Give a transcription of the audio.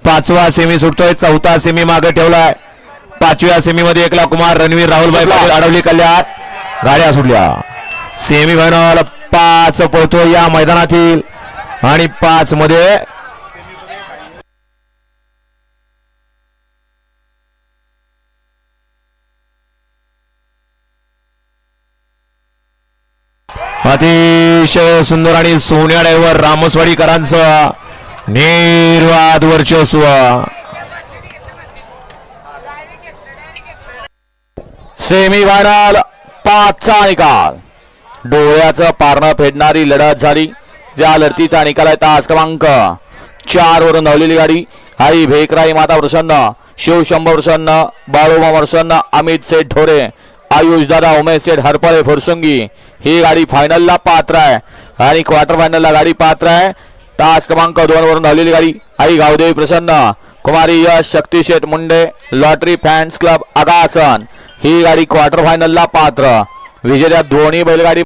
पाचवा सेमी सुटतोय, चौथा सेमी मागे ठेवलाय. पाचव्या सेमी मध्ये एकला कुमार, रणवीर, राहुलभाई पाटील, अडवली, कल्याण गाड्या सुटल्या. सेमी फायनल 5 पळतोय या मैदानातील आणि 5 मध्ये अतिशय सुंदर आणि सोन्या ड्रायव्हर रामस्वाडीकरांचं निर्वाद वर्चस्व. सेमी फायनल 5चा निकाल. डोळ्याचं पारणं फेडणारी लढत झाली. त्या लढतीचा निकाल आहे तास क्रमांक 4 वरून धावलेली गाडी आई भेकराई माता प्रसन्न, शिवशंभर प्रसन्न, बाळोमा प्रसन्न, अमित सेठ ढोरे, आयुष दादा, उमेश सेठ हरपळे फुरसुंगी ही गाडी फायनलला पात्र आहे आणि क्वार्टर फायनलला गाडी पात्र आहे. तास क्रमांक 2 वरून धावलेली गाडी आई गावदेवी प्रसन्न, कुमारी Yash Shakti Sheth Munde, lottery fans club Agasan ही गाडी क्वार्टर फायनलला पात्र. विजेत्या दोन्ही बैलगाडी